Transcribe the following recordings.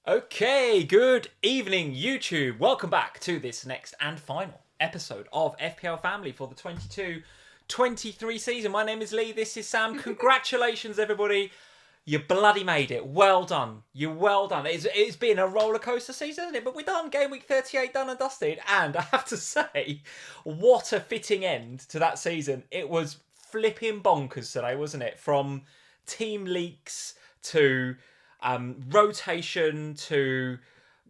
Okay, good evening, YouTube. Welcome back to this next and final episode of FPL Family for the 22-23 season. My name is Lee, this is Sam. Congratulations, everybody. You bloody made it. Well done. You're well done. It's been a roller coaster season, hasn't it? But we're done. Game week 38 done and dusted. And I have to say, what a fitting end to that season. It was flipping bonkers today, wasn't it? From team leaks to rotation to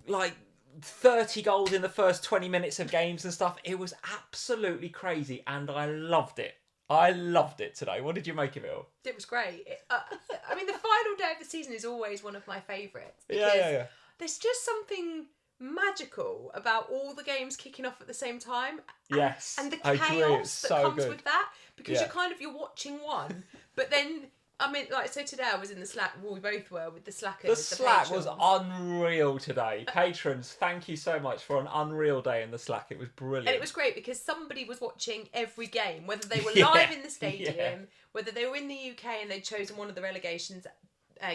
like 30 goals in the first 20 minutes of games and stuff. It was absolutely crazy and I loved it. I loved it today. What did you make of it all? It was great. I mean, the final day of the season is always one of my favourites. Yeah. There's just something magical about all the games kicking off at the same time. Yes, and the I agree. chaos It's that so comes good. with that. Because Yeah. you're watching one, but then... I mean, like, so today I was in the Slack, well, we both were, with the Slackers. The Slack was patrons. unreal today. Patrons, thank you so much for an unreal day in the Slack. It was brilliant. And it was great because somebody was watching every game, whether they were Yeah, live in the stadium, yeah. whether they were in the UK and they'd chosen one of the relegations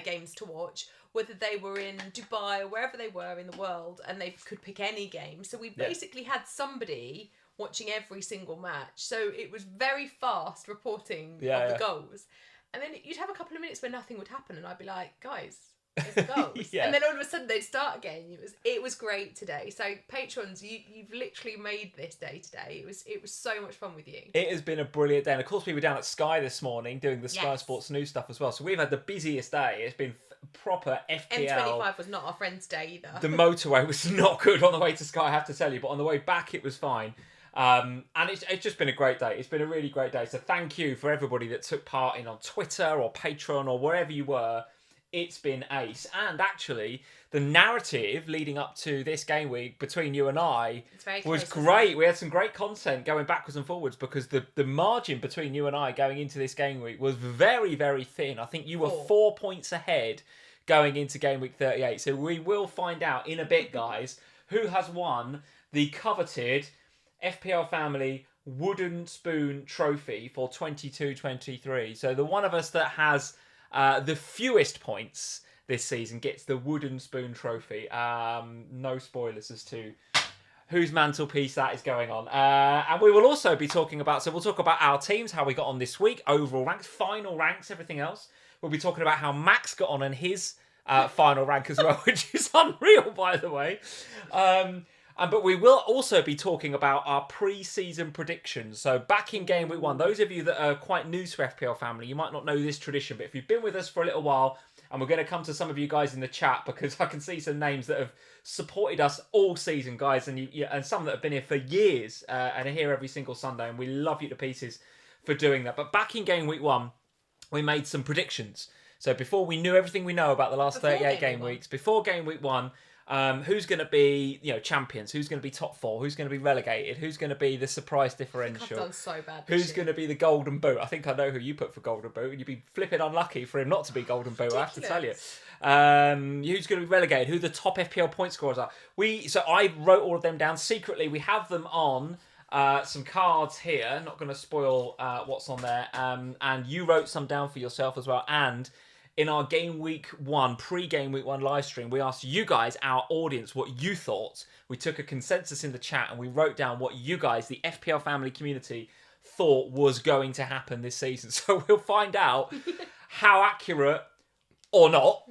games to watch, whether they were in Dubai or wherever they were in the world and they could pick any game. So we basically had somebody watching every single match. So it was very fast reporting of the goals. And then you'd have a couple of minutes where nothing would happen, and I'd be like, "Guys, there's the goals." Yeah. And then all of a sudden they'd start again. It was great today. So patrons, you've literally made this day today. It was so much fun with you. It has been a brilliant day, and of course we were down at Sky this morning doing the Sky Yes. Sports News stuff as well. So we've had the busiest day. It's been proper FPL. M25 was not our friend's day either. The motorway was not good on the way to Sky, I have to tell you, but on the way back it was fine. And it's just been a great day. It's been a really great day. So thank you for everybody that took part in on Twitter or Patreon or wherever you were. It's been ace. And actually, the narrative leading up to this game week between you and I was great. We had some great content going backwards and forwards because the margin between you and I going into this game week was very, very thin. I think you were 4 points ahead going into game week 38. So we will find out in a bit, guys, who has won the coveted FPL Family Wooden Spoon Trophy for 22-23. So the one of us that has the fewest points this season gets the Wooden Spoon Trophy. No spoilers as to whose mantelpiece that is going on. And we will also be talking about, so we'll talk about our teams, how we got on this week, overall ranks, final ranks, everything else. We'll be talking about how Max got on and his final rank as well, which is unreal, by the way. But we will also be talking about our pre-season predictions. So back in game week 1, those of you that are quite new to FPL Family, you might not know this tradition, but if you've been with us for a little while, and we're going to come to some of you guys in the chat because I can see some names that have supported us all season, guys, and some that have been here for years and are here every single Sunday, and we love you to pieces for doing that. But back in game week 1, we made some predictions. So before we knew everything we know about the last 38 game weeks, before game week 1, who's going to be, champions? Who's going to be top 4? Who's going to be relegated? Who's going to be the surprise differential? I've done so bad. Who's going to be the golden boot? I think I know who you put for golden boot, and you'd be flipping unlucky for him not to be golden boot. I have to tell you. Who's going to be relegated? Who the top FPL point scorers are? So I wrote all of them down secretly. We have them on some cards here. Not going to spoil what's on there. And you wrote some down for yourself as well. And in our game week 1, pre-game week 1 live stream, we asked you guys, our audience, what you thought. We took a consensus in the chat and we wrote down what you guys, the FPL family community, thought was going to happen this season. So we'll find out how accurate or not,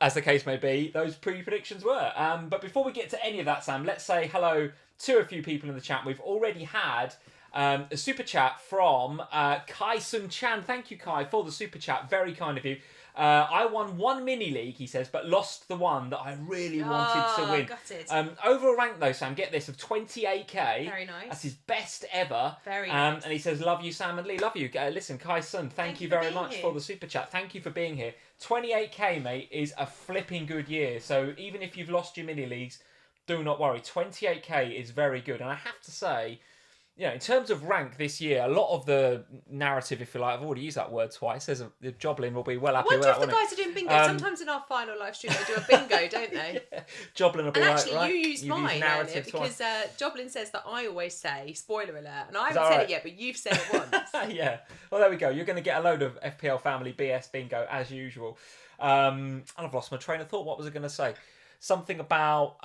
as the case may be, those pre-predictions were. But before we get to any of that, Sam, let's say hello to a few people in the chat. We've already had a super chat from Kai Sun Chan. Thank you, Kai, for the super chat. Very kind of you. I won 1 mini league, he says, but lost the one that I really wanted to win. Gutted. Overall rank, though, Sam, get this, of 28k. Very nice. That's his best ever. Very nice. And he says, love you, Sam and Lee. Love you. Listen, Kai Sun, thank you very much for the super chat. Thank you for being here. 28k, mate, is a flipping good year. So even if you've lost your mini leagues, do not worry. 28k is very good. And I have to say, in terms of rank this year, a lot of the narrative, if you like, I've already used that word twice. Says Joblin will be well happy with that. I wonder if the guys are doing bingo. Sometimes in our final live stream they do a bingo, don't they? Yeah. Joblin will be and like, actually, right, you used mine earlier because twice. Joblin says that I always say spoiler alert, and I haven't said it yet, but you've said it once. Yeah. Well, there we go. You're going to get a load of FPL Family BS bingo as usual. And I've lost my train of thought. What was I going to say? Something about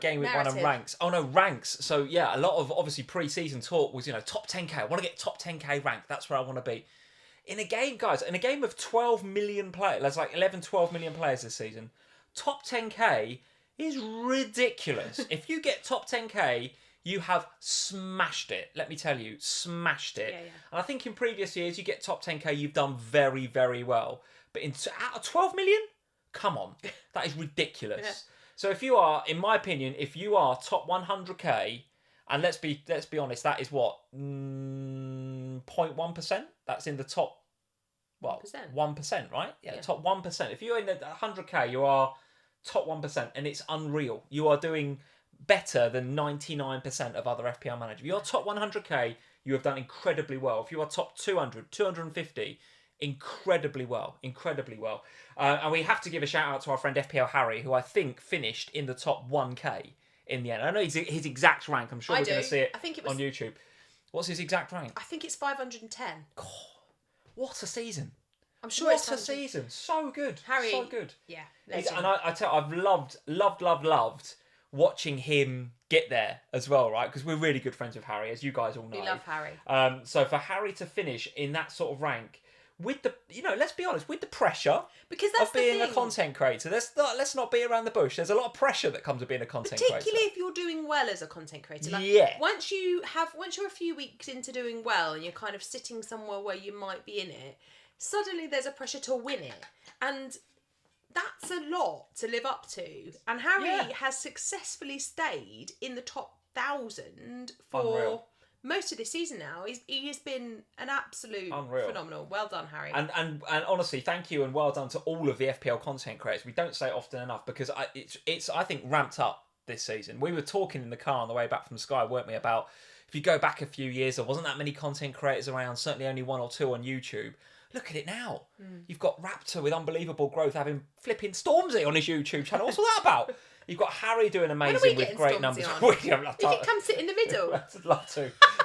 game week 1 and ranks. Oh no, ranks. So yeah, a lot of obviously pre-season talk was, top 10k. I want to get top 10k rank. That's where I want to be. In a game, guys, in a game of 12 million players, there's like 11, 12 million players this season. Top 10k is ridiculous. If you get top 10k, you have smashed it. Let me tell you, smashed it. Yeah. And I think in previous years, you get top 10k, you've done very, very well. But out of 12 million, come on, that is ridiculous. Yeah. So if you are, in my opinion, if you are top 100k, and let's be honest, that is what 0.1%. That's in the top. Well, 1%, right? Yeah, top 1%. If you're in the 100k, you are top 1%, and it's unreal. You are doing better than 99% of other FPL managers. If you're top 100k, you have done incredibly well. If you are top 200, 250, incredibly well. And we have to give a shout out to our friend FPL Harry, who I think finished in the top 1k in the end. I know his exact rank. I'm sure we're going to see it on YouTube. What's his exact rank? I think it's 510. God, what a season. I'm sure it's a season. So good. Harry. So good. Yeah. And I tell you, I've loved watching him get there as well, right? Because we're really good friends with Harry, as you guys all know. We love Harry. So for Harry to finish in that sort of rank, with the, let's be honest, with the pressure because that's of being a content creator, let's not beat around the bush. There's a lot of pressure that comes with being a content creator. Particularly if you're doing well as a content creator. Once you're a few weeks into doing well and you're kind of sitting somewhere where you might be in it, suddenly there's a pressure to win it. And that's a lot to live up to. And Harry has successfully stayed in the top 1,000 for... Unreal. Most of this season now. He has been an absolute phenomenal. Well done, Harry. And honestly, thank you and well done to all of the FPL content creators. We don't say it often enough because it's I think ramped up this season. We were talking in the car on the way back from Sky, weren't we, about if you go back a few years, there wasn't that many content creators around. Certainly only 1 or 2 on YouTube. Look at it now. You've got Raptor with unbelievable growth having flipping Stormzy on his YouTube channel. What's all that about? You've got Harry doing amazing with great Stormzy numbers. If you come sit in the middle. I'd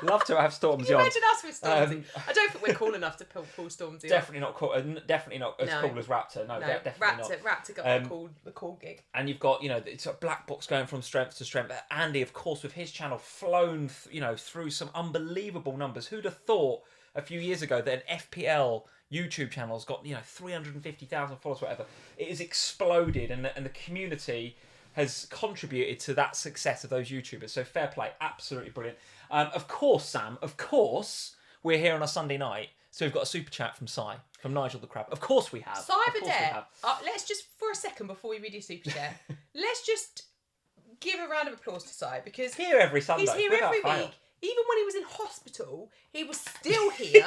love to have Stormzy on. Can you imagine us with Stormzy? I don't think we're cool enough to pull Stormzy definitely not cool. Definitely not as cool as Raptor. No, definitely not. Raptor got the cool gig. And you've got, it's a black box going from strength to strength. Andy, of course, with his channel flown, through some unbelievable numbers. Who'd have thought a few years ago that an FPL YouTube channel's got 350,000 followers, whatever. It has exploded, and the community has contributed to that success of those YouTubers. So fair play, absolutely brilliant. Of course, Sam, we're here on a Sunday night, so we've got a super chat from Nigel the Crab. Of course we have. Let's just, for a second before we read your super chat, let's just give a round of applause to Sai, because here every Sunday. He's here every week. Even when he was in hospital, he was still here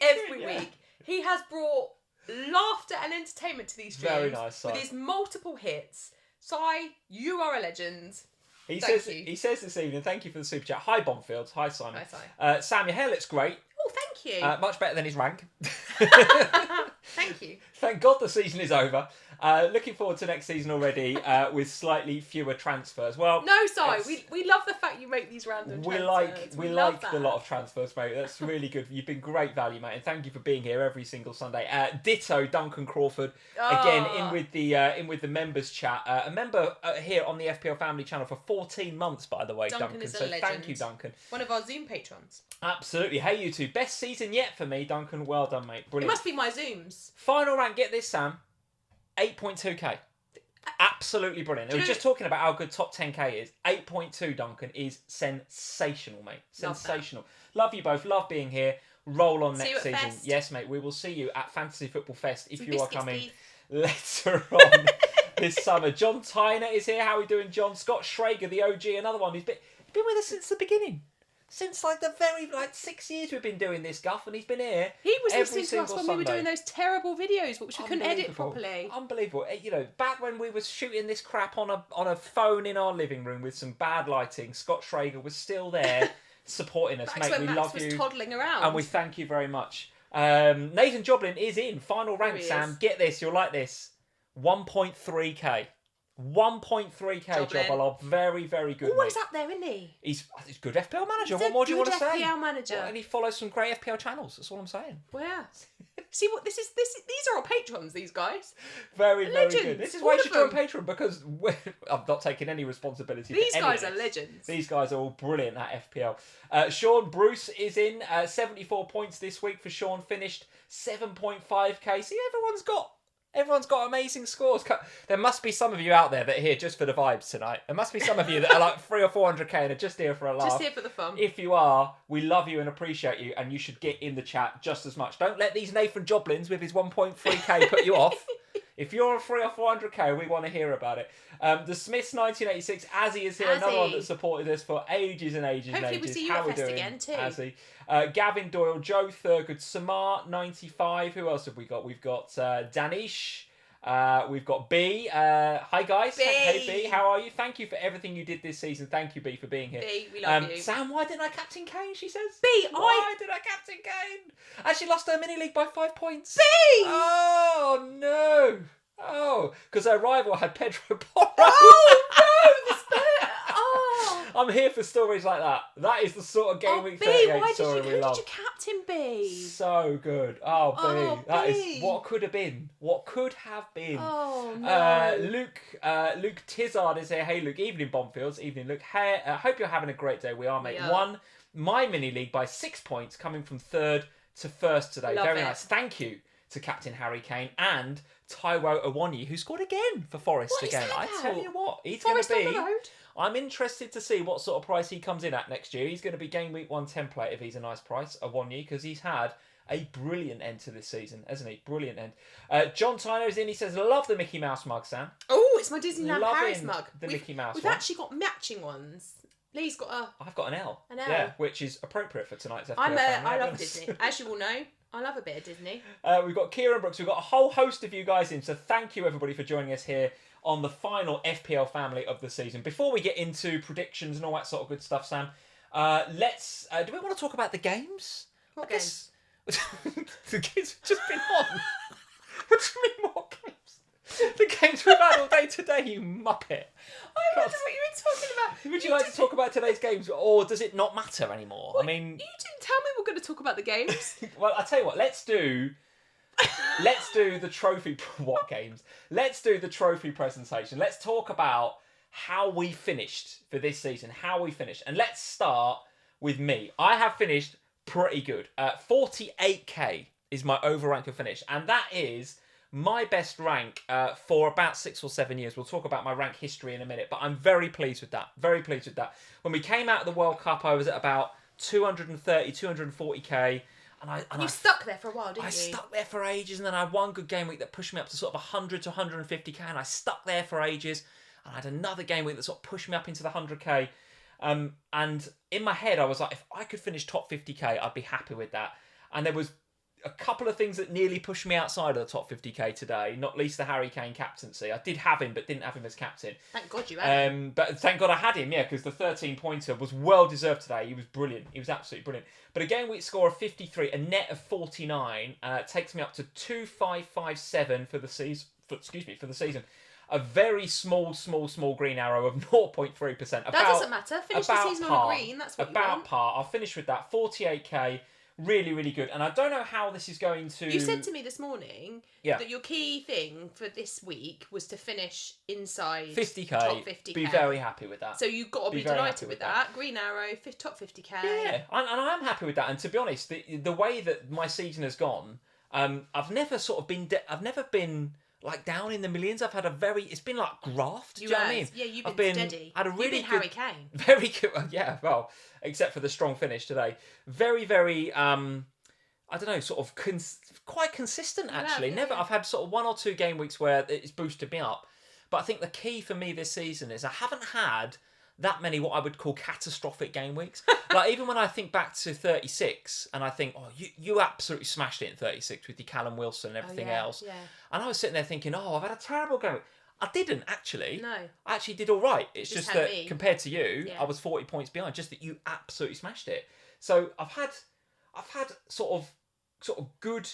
every week. He has brought laughter and entertainment to these streams. Very nice, Sai. With his multiple hits. Sai, you are a legend. He says this evening, thank you for the super chat. Hi, Bonfields. Hi, Simon. Hi, Sai. Sam, your hair looks great. Oh, thank you. Much better than his rank. Thank you. Thank God the season is over. Looking forward to next season already with slightly fewer transfers. Well, no, Sai, we love the fact you make these random transfers. We like the lot of transfers, mate. That's really good. You've been great value, mate, and thank you for being here every single Sunday. Ditto, Duncan Crawford, again in with the members chat. A member here on the FPL Family channel for 14 months, by the way, Duncan. Is a so legend. Thank you, Duncan. One of our Zoom patrons. Absolutely. Hey, you two. Best season yet for me, Duncan. Well done, mate. Brilliant. It must be my Zooms. Final rank. Get this, Sam. 8.2k. Absolutely brilliant. We were just talking about how good top 10k is. 8.2, Duncan, is sensational, mate. Sensational. Love you both. Love being here. Roll on next season. Fest. Yes, mate. We will see you at Fantasy Football Fest if you are coming later on this summer. John Tyner is here. How are we doing, John? Scott Schrager, the OG, another one who's been with us since the beginning. Since the very 6 years we've been doing this, Guff, and he's been here. He was listening to us when we were doing those terrible videos, which we couldn't edit properly. Unbelievable. Back when we were shooting this crap on a phone in our living room with some bad lighting, Scott Schrager was still there supporting us, mate. We love you. Was toddling around, and we thank you very much. Nathan Joblin is in final rank. Sam, get this. You'll like this. 1.3k. 1.3k Job. Very, very good. Always up there, isn't he? He's good FPL manager. What more do you want to say? FPL manager. And he follows some great FPL channels. That's all I'm saying. Well, yeah. See what this is? These are our patrons. These guys. Very, very Legends, good. This is all why you of should join them. Patreon, because I'm not taking any responsibility These for any guys of are this. legends. These guys are all brilliant at FPL. Sean Bruce is in 74 points this week for Sean. Finished 7.5k. See, everyone's got amazing scores. There must be some of you out there that are here just for the vibes tonight. There must be some of you that are like 300 or 400k and are just here for a laugh. Just here for the fun. If you are, we love you and appreciate you, and you should get in the chat just as much. Don't let these Nathan Joblins with his 1.3k put you off. If you're on 300 or 400k, we want to hear about it. The Smiths 1986, Azzy is here, another one that supported us for ages and ages Hopefully and ages. we see you at Fest again too. Azzy? Gavin Doyle, Joe Thurgood, Samar 95. Who else have we got? We've got Danish. We've got B. Hi guys. B. Hey B, how are you? Thank you for everything you did this season. Thank you B for being here. B, we love you. Sam, why didn't I captain Kane? She says. B, why did I captain Kane? And she lost her mini league by 5 points. B. Oh no. Oh, because her rival had Pedro Porro. Oh no! Oh. I'm here for stories like that. That is the sort of game week B, 38 story we love. Who did you captain B? So good. Oh, B. Oh, That B. is what could have been. What could have been. Oh no. Luke Tizard is here. Hey Luke. Evening Bombfields. Evening Luke. Hey, hope you're having a great day. We are, mate. Yeah. Won my mini league by 6 points, coming from 3rd to 1st today. Love Very it. nice. Thank you to Captain Harry Kane and Taiwo Awoniyi, who scored again for Forest What is again. that I tell about? you what, he's going Forest to on be. the road. I'm interested to see what sort of price he comes in at next year. He's going to be game week 1 template if he's a nice price, Awoniyi, because he's had a brilliant end to this season, hasn't he? Brilliant end. John Tyner is in. He says, love the Mickey Mouse mug, Sam. Oh, it's my Disneyland Loving Paris mug. the Mickey Mouse We've one. actually got matching ones. Lee's got a. I've got an L. An L. Yeah, which is appropriate for tonight's FPL I Family. love Disney. As you all know, I love a bit of Disney. We've got Kieran Brooks. We've got a whole host of you guys in. So thank you, everybody, for joining us here on the final FPL Family of the season. Before we get into predictions and all that sort of good stuff, Sam, let's... do we want to talk about the games? What I guess... the games have just been on. What do you mean, what games? The games we've had all day today, you muppet. I wonder what you were talking about. Would you like to talk about today's games, or does it not matter anymore? Well, I mean... You didn't tell me we're going to talk about the games. Well, I'll tell you what, let's do the trophy... What games? Let's do the trophy presentation. Let's talk about how we finished for this season, how we finished. And let's start with me. I have finished pretty good. 48k is my overrank of finish. And that is my best rank for about 6 or 7 years. We'll talk about my rank history in a minute, but I'm very pleased with that. Very pleased with that. When we came out of the World Cup, I was at about 230, 240k. And I stuck there for a while, didn't you? I stuck there for ages, and then I had one good game week that pushed me up to sort of 100 to 150k, and I stuck there for ages. And I had another game week that sort of pushed me up into the 100k. And in my head, I was like, if I could finish top 50k, I'd be happy with that. And there was a couple of things that nearly pushed me outside of the top 50k today, not least the Harry Kane captaincy. I did have him, but didn't have him as captain. Thank God you had him. But thank God I had him, yeah, because the 13-pointer was well-deserved today. He was brilliant. He was absolutely brilliant. But a game week score of 53, a net of 49, takes me up to 2557 for the season. For the season. A very small green arrow of 0.3%. That doesn't matter. Finish the season on a green. That's what you want. About par. I'll finish with that. 48k. Really, really good. And I don't know how this is going to... You said to me this morning that your key thing for this week was to finish inside 50k. Top 50k. Be very happy with that. So you've got to be delighted with that. Green arrow, top 50k. Yeah, and I am happy with that. And to be honest, the way that my season has gone, I've never been like down in the millions. I've had it's been like graft. Do you know what I mean? Yeah, you've been steady. Had a really you've been Harry Kane. Very good. Yeah, well, except for the strong finish today. Very, very. I don't know, sort of quite consistent actually. I've had sort of 1 or 2 game weeks where it's boosted me up. But I think the key for me this season is I haven't had that many what I would call catastrophic game weeks. Like even when I think back to 36 and I think, oh, you absolutely smashed it in 36 with your Callum Wilson and everything else. Yeah. And I was sitting there thinking, oh, I've had a terrible game week. I didn't actually. No. I actually did all right. It's just that compared to you, Yeah. I was 40 points behind. Just that you absolutely smashed it. So I've had sort of good,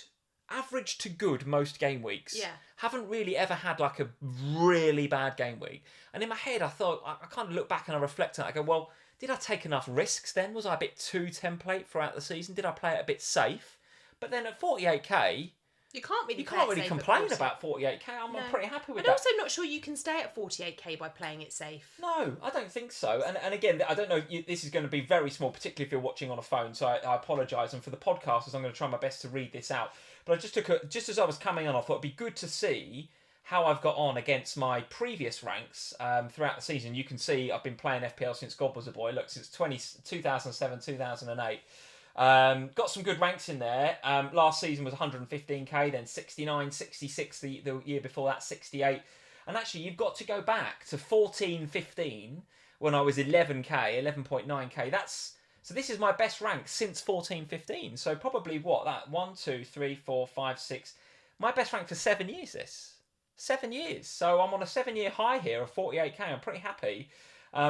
average to good most game weeks. Yeah. Haven't really ever had like a really bad game week. And in my head, I thought, I kind of look back and I reflect on it. I go, well, did I take enough risks then? Was I a bit too template throughout the season? Did I play it a bit safe? But then at 48k, You can't really. You can't really complain about 48k. I'm pretty happy with that. I'm also not sure you can stay at 48k by playing it safe. No, I don't think so. And again, I don't know. This is going to be very small, particularly if you're watching on a phone. So I apologise. And for the podcasters, I'm going to try my best to read this out. But I just as I was coming on, I thought it'd be good to see how I've got on against my previous ranks throughout the season. You can see I've been playing FPL since God was a boy. Look, since 2007, 2008. Got some good ranks in there. Last season was 115k, then 69, 66 the year before that, 68. And actually, you've got to go back to 14, 15 when I was 11k, 11.9k. So this is my best rank since 14, 15. So probably what, that 1, 2, 3, 4, 5, 6. My best rank for 7 years, this. 7 years. So I'm on a 7-year high here of 48k. I'm pretty happy.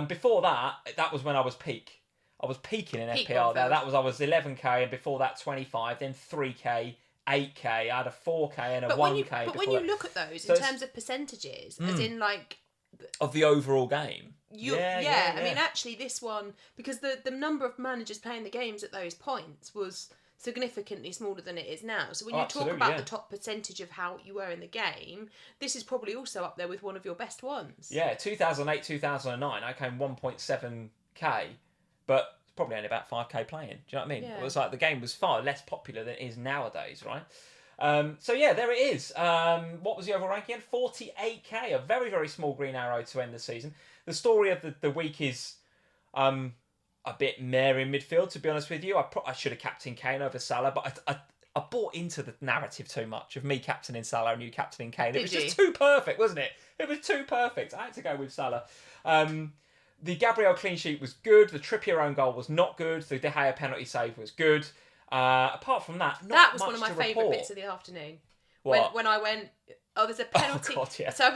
Before that was when I was peak. I was peaking in FPL there. I was 11k, and before that 25, then 3k, 8k. I had a 4k and a 1k. But when you look at those in terms of percentages, as in like of the overall game. Yeah. I mean, actually, this one, because the number of managers playing the games at those points was significantly smaller than it is now. So when you talk about the top percentage of how you were in the game, this is probably also up there with one of your best ones. Yeah, 2008, 2009, I came 1.7k. But probably only about 5k playing. Do you know what I mean? Yeah. It was like the game was far less popular than it is nowadays, right? So yeah, there it is. What was the overall ranking? 48k, a very, very small green arrow to end the season. The story of the week is a bit meh in midfield, to be honest with you. I should have captained Kane over Salah, but I bought into the narrative too much of me captaining Salah and you captaining Kane. It was just too perfect, wasn't it? It was too perfect. I had to go with Salah. The Gabriel clean sheet was good. The Trippier own goal was not good. The De Gea penalty save was good. Apart from that, not that was much one of my favourite bits of the afternoon. What? When I went, there's a penalty. Oh God, yeah. So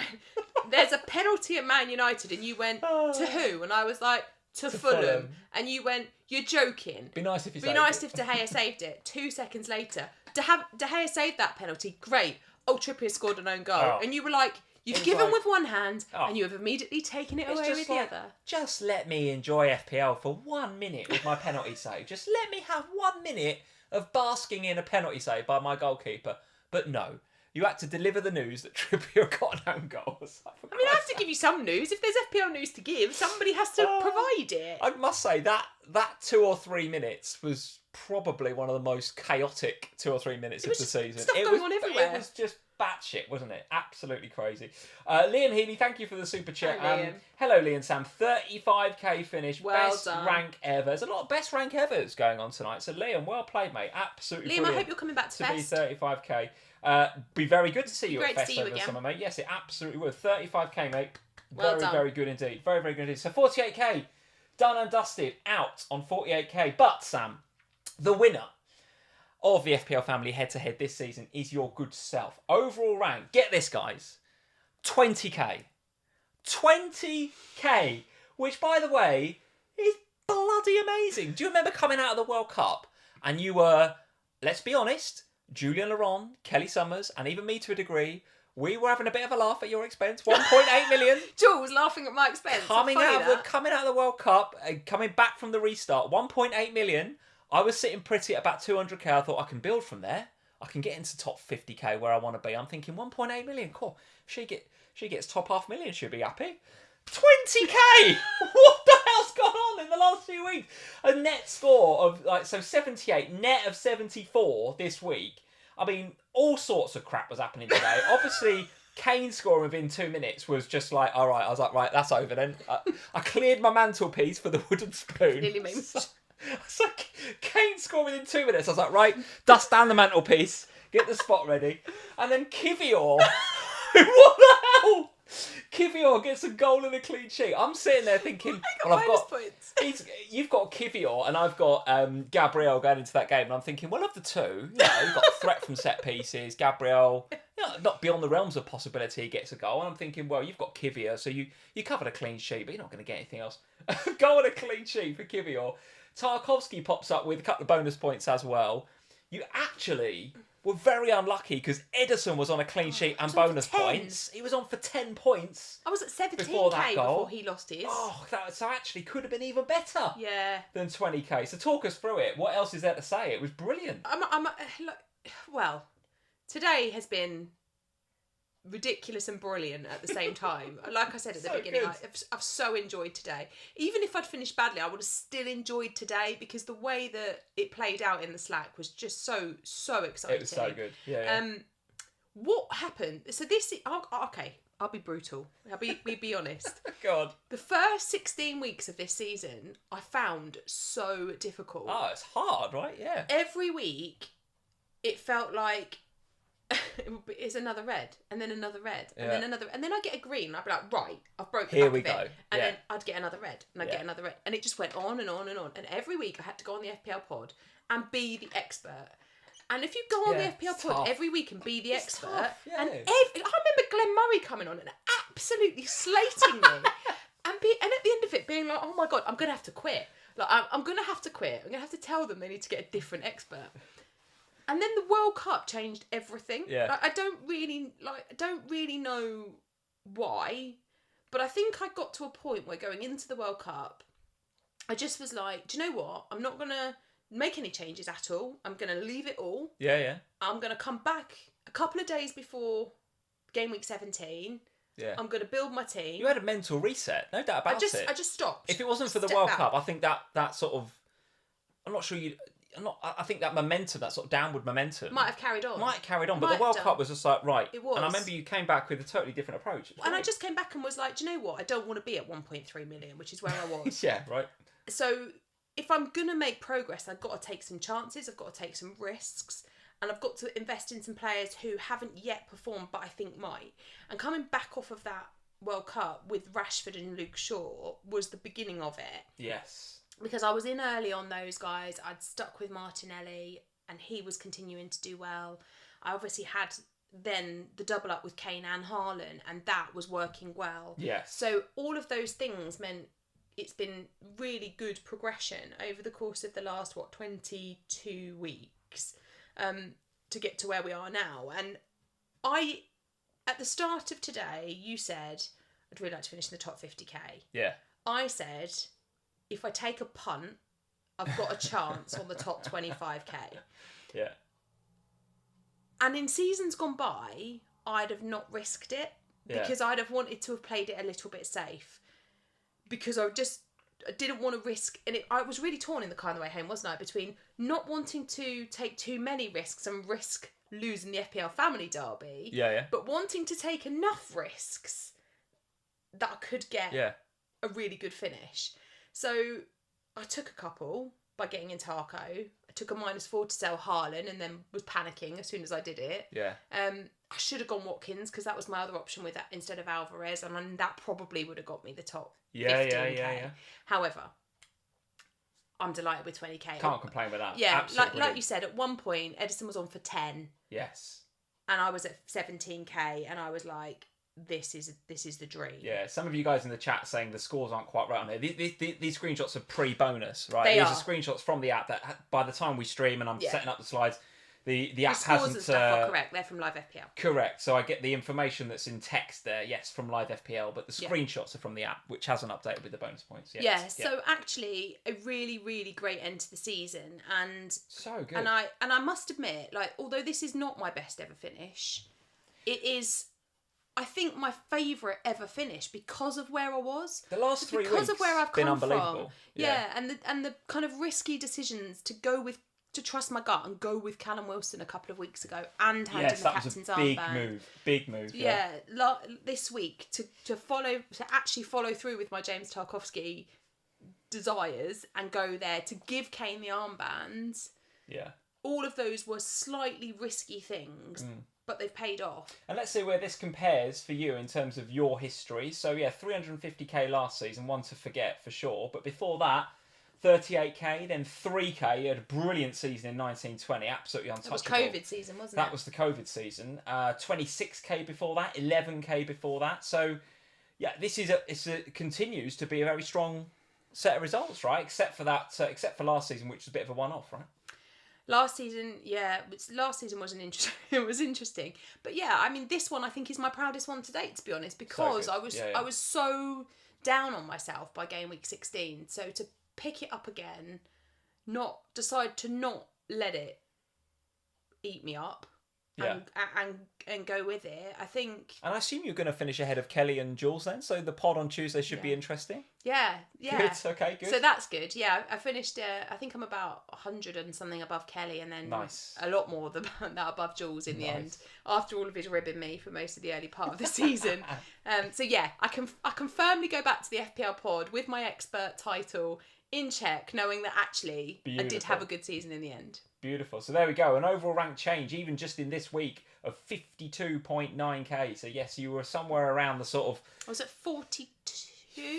there's a penalty at Man United, and you went to who? And I was like, to Fulham. And you went, you're joking. Be nice if you. Be nice if De Gea saved it. 2 seconds later, De Gea saved that penalty. Great. Oh, Trippier scored an own goal, and you were like. You've given with one hand, and you have immediately taken it away with the other. Just let me enjoy FPL for 1 minute with my penalty save. Just let me have 1 minute of basking in a penalty save by my goalkeeper. But no, you had to deliver the news that Trippier got an own goal. I mean, I have to give you some news. If there's FPL news to give, somebody has to provide it. I must say, that 2 or 3 minutes was probably one of the most chaotic 2 or 3 minutes of the season. Stuff going on everywhere. It was just batshit, wasn't it? Absolutely crazy. Liam Healy, thank you for the super chat. Hello, Lee and Sam. 35k finish. Well best done. rank ever. There's a lot of best rank evers going on tonight. So, Liam, well played, mate. Absolutely Liam, brilliant. I hope you're coming back to Fest. Be 35k. Be very good to see you at Fest over the again. summer, mate. Yes, it absolutely would. 35k, mate. Well done. Very good indeed. Very, very good indeed. So, 48k. Done and dusted. Out on 48k. But, Sam, the winner of the FPL Family head-to-head this season is your good self. Overall rank, get this, guys, 20k. 20k, which, by the way, is bloody amazing. Do you remember coming out of the World Cup and you were, let's be honest, Julian Laurent, Kelly Summers, and even me to a degree, we were having a bit of a laugh at your expense. 1.8 million. Jules laughing at my expense. Coming out of the World Cup, coming back from the restart, 1.8 million. I was sitting pretty at about 200k. I thought I can build from there. I can get into top 50k where I want to be. I'm thinking 1.8 million. Cool. She gets top $500,000. She'll be happy. 20k. What the hell's gone on in the last few weeks? A net score of 78, net of 74 this week. I mean, all sorts of crap was happening today. Obviously, Kane scoring within 2 minutes was just like, all right. I was like, right, that's over then. I cleared my mantelpiece for the wooden spoon. Nearly made me. So Kane scored within 2 minutes. I was like, right, dust down the mantelpiece, get the spot ready. And then Kivior, what the hell? Kivior gets a goal and a clean sheet. I'm sitting there thinking, you've got Kivior and I've got Gabriel going into that game. And I'm thinking, well, of the two, you've got threat from set pieces. Gabriel, not beyond the realms of possibility he gets a goal. And I'm thinking, well, you've got Kivior, so you covered a clean sheet, but you're not going to get anything else. Goal and a clean sheet for Kivior. Tarkovsky pops up with a couple of bonus points as well. You actually were very unlucky because Ederson was on a clean sheet and bonus points. He was on for 10 points. I was at 17k before he lost his. Oh, so actually could have been even better. Yeah. Than 20k. So talk us through it. What else is there to say? It was brilliant. Well, today has been ridiculous and brilliant at the same time. Like I said at the beginning, I've so enjoyed today. Even if I'd finished badly, I would have still enjoyed today because the way that it played out in the Slack was just so exciting. It was so good. Yeah. What happened? So this, okay, I'll be brutal. We'll be honest. God. The first 16 weeks of this season, I found so difficult. Oh, it's hard, right? Yeah. Every week, it felt like it's another red, and then another red, and then another, and then I get a green. I'd be like, right, I've broken. Here we go. And then I'd get another red, and I'd get another red, and it just went on and on and on. And every week, I had to go on the FPL pod and be the expert. And if you go on the FPL pod every week and be the expert, and I remember Glenn Murray coming on and absolutely slating me, and at the end of it being like, oh my god, I'm gonna have to quit. Like I'm gonna have to quit. I'm gonna have to tell them they need to get a different expert. And then the World Cup changed everything. Yeah. Like, I don't really know why, but I think I got to a point where going into the World Cup, I just was like, do you know what? I'm not gonna make any changes at all. I'm gonna leave it all. Yeah. I'm gonna come back a couple of days before game week 17. Yeah. I'm gonna build my team. You had a mental reset, no doubt about it. I just stopped. If it wasn't for the World Cup, I think that sort of, I think that momentum, that sort of downward momentum, might have carried on. But the World Cup was just like, right. It was. And I remember you came back with a totally different approach. And I just came back and was like, do you know what? I don't want to be at 1.3 million, which is where I was. Yeah, right. So if I'm going to make progress, I've got to take some chances. I've got to take some risks. And I've got to invest in some players who haven't yet performed, but I think might. And coming back off of that World Cup with Rashford and Luke Shaw was the beginning of it. Yes. Because I was in early on those guys. I'd stuck with Martinelli and he was continuing to do well. I obviously had then the double up with Kane and Haaland and that was working well. Yes. So all of those things meant it's been really good progression over the course of the last, 22 weeks to get to where we are now. And at the start of today, you said, I'd really like to finish in the top 50k. Yeah. I said, if I take a punt, I've got a chance on the top 25k. Yeah. And in seasons gone by, I'd have not risked it because I'd have wanted to have played it a little bit safe. Because I didn't want to risk, and I was really torn in the car on the way home, wasn't I? Between not wanting to take too many risks and risk losing the FPL Family Derby, but wanting to take enough risks that I could get a really good finish. So I took a couple by getting into Arco. I took a -4 to sell Haaland and then was panicking as soon as I did it. Yeah. I should have gone Watkins because that was my other option with that instead of Alvarez, and that probably would have got me the top 15k. Yeah. However, I'm delighted with 20k. Can't complain with that. Yeah, Absolutely. like you said, at one point Edison was on for 10. Yes. And I was at 17k, and I was like, this is the dream. Yeah, some of you guys in the chat saying the scores aren't quite right on there. These screenshots are pre-bonus, right? These are screenshots from the app that by the time we stream and I'm setting up the slides, the app scores hasn't... and stuff are correct. They're from Live FPL. Correct. So I get the information that's in text there, yes, from Live FPL, but the screenshots are from the app, which hasn't updated with the bonus points yet. Yeah, so actually a really, really great end to the season. And so good. And I must admit, like, although this is not my best ever finish, it is, I think, my favourite ever finish because of where I was. The last 3 weeks because of where I've been come unbelievable. from. Yeah, and the kind of risky decisions to trust my gut and go with Callum Wilson a couple of weeks ago and hand in the captain's armband. Big move. Yeah, this week to actually follow through with my James Tarkowski desires and go there to give Kane the armbands. Yeah. All of those were slightly risky things, but they've paid off. And let's see where this compares for you in terms of your history. So yeah, 350k last season, one to forget for sure. But before that, 38k, then 3k. You had a brilliant season in 1920, absolutely untouchable. That was COVID season, wasn't it? That was the COVID season. 26k before that, 11k before that. So yeah, it continues to be a very strong set of results, right? Except for last season, which was a bit of a one-off, right? Last season was it was interesting. But yeah, I mean, this one I think is my proudest one to date, to be honest, because I was so down on myself by game week 16. So to pick it up again, decide to not let it eat me up, and go with it. I think. And I assume you're going to finish ahead of Kelly and Jules then, so the pod on Tuesday should be interesting. Yeah. Good. Okay. Good. So that's good. Yeah, I finished. I think I'm about 100 and something above Kelly, and then a lot more than that above Jules in the end. After all of his ribbing me for most of the early part of the season. So yeah, I can firmly go back to the FPL pod with my expert title in check, knowing that actually I did have a good season in the end. Beautiful. So there we go. An overall rank change, even just in this week, of 52.9k. So yes, you were somewhere around the sort of... Was it 42?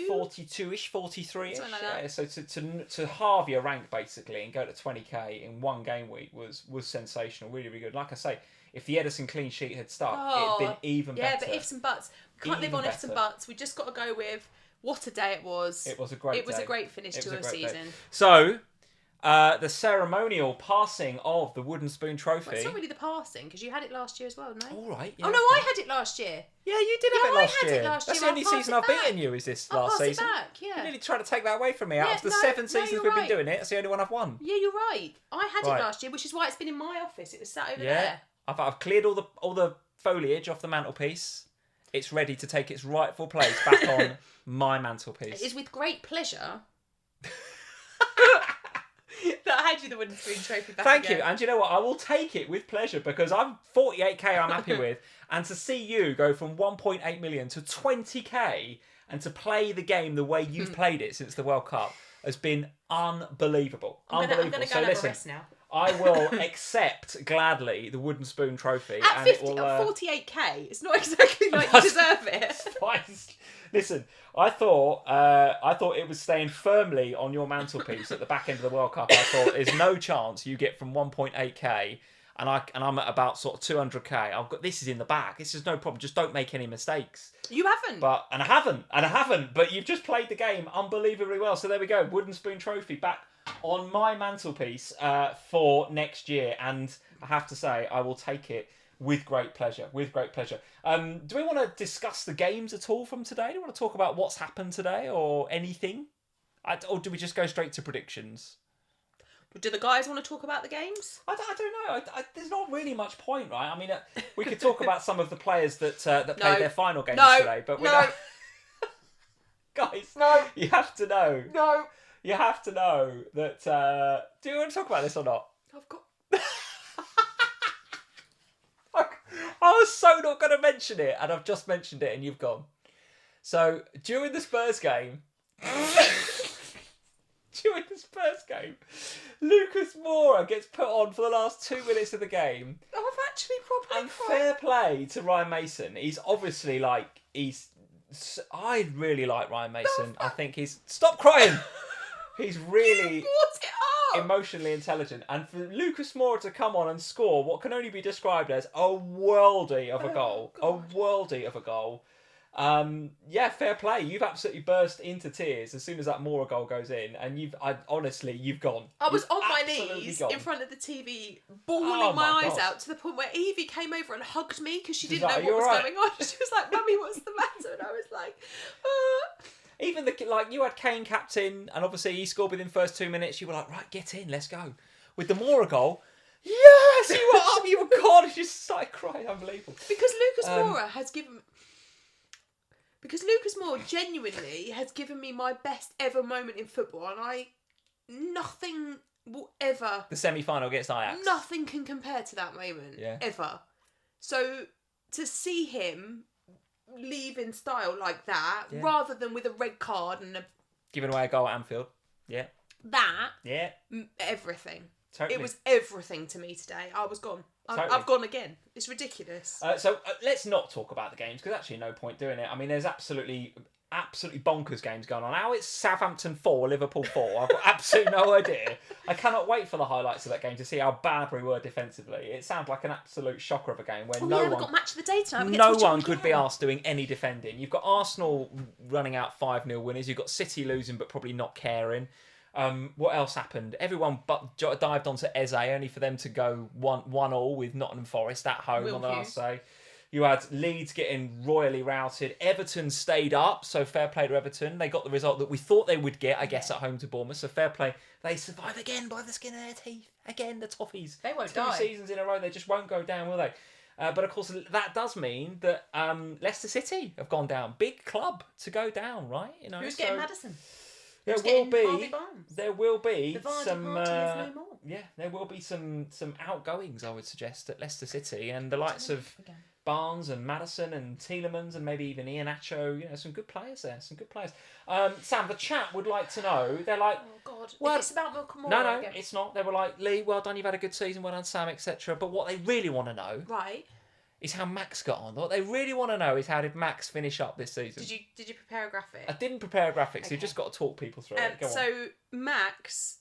42-ish, 43-ish. Something like that. Yeah, so to halve your rank, basically, and go to 20k in one game week was sensational. Really, really good. Like I say, if the Edison clean sheet had stuck, it'd been even better. Yeah, but ifs and buts. We can't live on ifs and buts. We just got to go with what a day it was. It was a great day. It was a great finish to a season. Day. So... the ceremonial passing of the Wooden Spoon Trophy. Well, it's not really the passing, because you had it last year as well, no? All right. Yeah, oh, no, I had it last year. Yeah, you did have it last year. I had it last year. That's the only season I've beaten you, is this last season. I'll pass it back, yeah. You nearly tried to take that away from me. Out of the 7 seasons we've been doing it, it's the only one I've won. Yeah, you're right. I had it last year, which is why it's been in my office. It was sat over there. I've cleared all the foliage off the mantelpiece. It's ready to take its rightful place back on my mantelpiece. It is with great pleasure... that I had you the Wooden Spoon Trophy back Thank you. And you know what? I will take it with pleasure, because I'm 48k I'm happy with. And to see you go from 1.8 million to 20k and to play the game the way you've played it since the World Cup has been unbelievable. I'm going to go and have a rest now. I will accept gladly the Wooden Spoon Trophy. At 48k, it's not exactly like you deserve it. Listen, I thought it was staying firmly on your mantelpiece at the back end of the World Cup. I thought there's no chance you get from 1.8k, and I'm at about sort of 200k. This is in the bag. This is no problem. Just don't make any mistakes. You haven't. And I haven't. But you've just played the game unbelievably well. So there we go. Wooden Spoon Trophy back on my mantelpiece for next year, and I have to say I will take it with great pleasure. Do we want to discuss the games at all from today? Do we want to talk about what's happened today or anything? Or do we just go straight to predictions? Do the guys want to talk about the games? I don't know. There's not really much point, right? I mean, we could talk about some of the players that played their final games today, but we're not... Guys, you have to know. You have to know that... do you want to talk about this or not? I've got... I was so not going to mention it, and I've just mentioned it, and you've gone. So, during the Spurs game... Lucas Moura gets put on for the last 2 minutes of the game. Oh, I've actually probably And fair play to Ryan Mason. He's obviously I really like Ryan Mason. I think he's... Stop crying! He's really emotionally intelligent. And for Lucas Moura to come on and score what can only be described as a worldie of a goal. Fair play. You've absolutely burst into tears as soon as that Moura goal goes in, and you've gone. I was on my knees in front of the TV, bawling my eyes out to the point where Evie came over and hugged me because she didn't know what was going on. She was like, "Mummy, what's the matter?" And I was like, Even you had Kane captain, and obviously he scored within the first 2 minutes. You were like, right, get in, let's go. With the Moura goal, yes, you were up, you were gone. You just started crying, unbelievable. Because Lucas Moura genuinely has given me my best ever moment in football, and nothing will ever... The semi-final against Ajax. Nothing can compare to that moment, ever. So, to see him leave in style like that, rather than with a red card and giving away a goal at Anfield. Yeah. That. Yeah. Everything. Totally. It was everything to me today. I was gone. Totally. I've gone again. It's ridiculous. So let's not talk about the games, because actually no point doing it. I mean, there's absolutely bonkers games going on. Now it's Southampton 4, Liverpool 4. I've got absolutely no idea. I cannot wait for the highlights of that game to see how bad we were defensively. It sounds like an absolute shocker of a game where we've got match of the day tonight. No one could be asked doing any defending. You've got Arsenal running out 5-0 winners. You've got City losing but probably not caring. What else happened? Everyone dived onto Eze, only for them to go 1-1 with Nottingham Forest at home on the last day. You had Leeds getting royally routed. Everton stayed up, so fair play to Everton. They got the result that we thought they would get, I guess, at home to Bournemouth. So fair play. They survive again by the skin of their teeth. Again, the Toffees. They won't die. 2 seasons in a row, they just won't go down, will they? But of course, that does mean that Leicester City have gone down. Big club to go down, right? You know, Who's getting Maddison? There Who's will getting Harvey be. Barnes? There will be The Vardy some. party is no more. Yeah, there will be some outgoings. I would suggest at Leicester City and the likes of Barnes and Maddison and Tielemans and maybe even Iheanacho. You know, some good players there. Some good players. Sam, the chat would like to know. They're like, oh God, well, if it's about Moore, no, it's not. They were like, Lee, well done. You've had a good season. Well done, Sam, etc. But what they really want to know, right, is how Max got on. What they really want to know is how did Max finish up this season? Did you prepare a graphic? I didn't prepare a graphic, so Okay. you've just got to talk people through it. Go on. So Max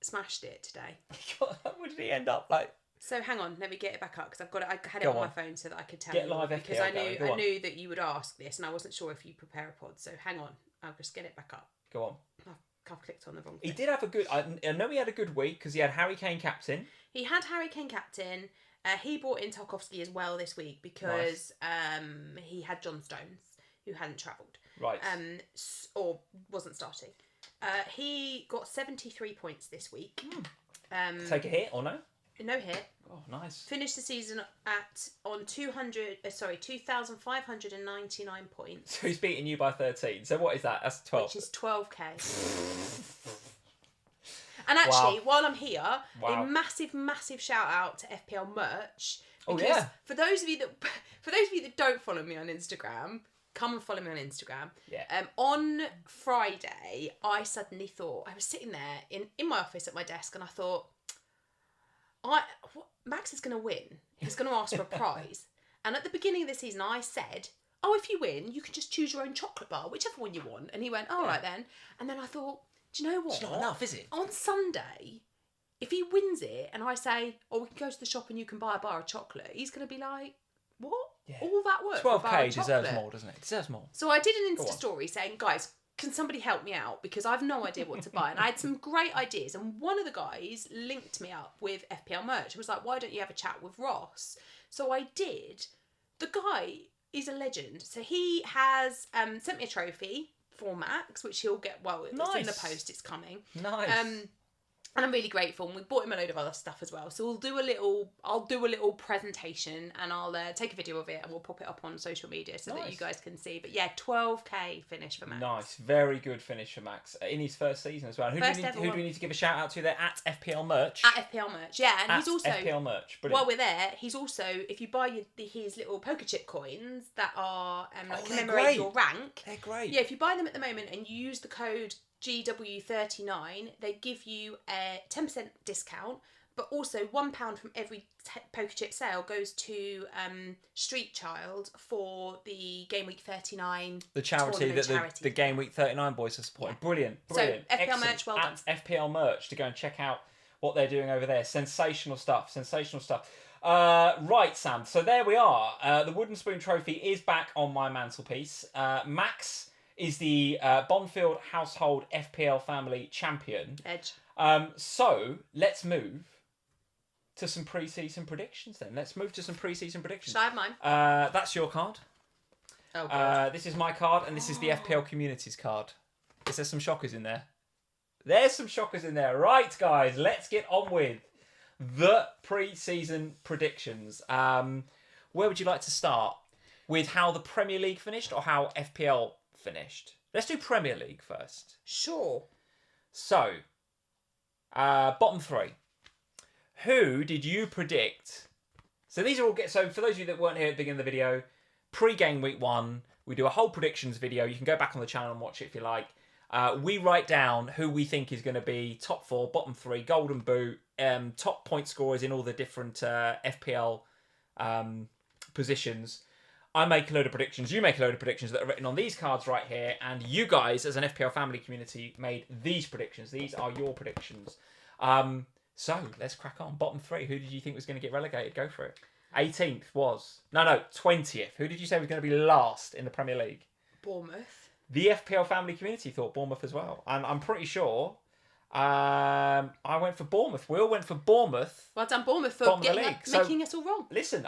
smashed it today. What did he end up like? So hang on, let me get it back up because I've got it. I had it Go on my on. phone so that I could tell Get you live because FPL I going. Go I on. knew that you would ask this and I wasn't sure if you prepare a pod. So hang on, I'll just get it back up. Go on. I've clicked on the wrong He thing. did have a good. I know he had a good week because he had Harry Kane captain. He had Harry Kane captain. He brought in Tarkowski as well this week because he had John Stones who hadn't travelled. Right. Or wasn't starting. He got 73 points this week. Take a hit or no? No hit. Oh, nice. Finished the season on 2,599 points. So he's beating you by 13. So what is that? That's 12. Which is 12k. And actually, while I'm here, a massive shout out to FPL merch. Because for those of you that don't follow me on Instagram, come and follow me on Instagram. Yeah. On Friday, I suddenly thought I was sitting there in my office at my desk, and I thought, Max is going to win. He's going to ask for a prize. And at the beginning of the season, I said, "Oh, if you win, you can just choose your own chocolate bar, whichever one you want." And he went, "All right then." And then I thought, do you know what? It's not enough, is it? On Sunday, if he wins it and I say, "Oh, we can go to the shop and you can buy a bar of chocolate," he's going to be like, "What? Yeah. All that work for a bar 12k of deserves chocolate?" more, doesn't it? It deserves more. So I did an Insta story saying, "Guys, can somebody help me out? Because I've no idea what to buy." And I had some great ideas. And one of the guys linked me up with FPL merch. He was like, "Why don't you have a chat with Ross?" So I did. The guy is a legend. So he has sent me a trophy for Max, which he'll get. Well, it's in the post. It's coming. Nice. And I'm really grateful. And we bought him a load of other stuff as well. So I'll do a little presentation and I'll take a video of it and we'll pop it up on social media so that you guys can see. But yeah, 12k finish for Max. Nice. Very good finish for Max in his first season as well. Who do we need to give a shout out to there? At FPL merch. At FPL merch, yeah. And he's also FPL merch. Brilliant. While we're there, he's also, if you buy his little poker chip coins that are commemorate your rank. They're great. Yeah, if you buy them at the moment and you use the code GW39, they give you a 10% discount, but also £1 from every poker chip sale goes to Street Child for the Game Week 39 the charity that the Game Week 39 boys are supporting. Yeah. Brilliant. So FPL merch, well done. At FPL merch to go and check out what they're doing over there. Sensational stuff. Right, Sam. So there we are. The Wooden Spoon Trophy is back on my mantelpiece. Max is the Bonfield Household FPL Family champion. Edge. So let's move to some pre-season predictions then. Should I have mine? That's your card. Oh, God. This is my card, and this is the FPL Communities card. Is there some shockers in there? There's some shockers in there. Right, guys, let's get on with the pre-season predictions. Where would you like to start? With how the Premier League finished or how FPL finished? Let's do Premier League first. Sure. So, bottom three. Who did you predict? So these are all so for those of you that weren't here at the beginning of the video, pre-game week 1, we do a whole predictions video. You can go back on the channel and watch it if you like. We write down who we think is going to be top 4, bottom 3, golden boot, top point scorers in all the different FPL positions. I make a load of predictions, you make a load of predictions that are written on these cards right here, and you guys, as an FPL family community, made these predictions. These are your predictions. So, let's crack on. Bottom 3, who did you think was going to get relegated? Go for it. 18th was... No, 20th. Who did you say was going to be last in the Premier League? Bournemouth. The FPL family community thought Bournemouth as well. And I'm pretty sure I went for Bournemouth. We all went for Bournemouth. Well done, Bournemouth, for making us all wrong. Listen,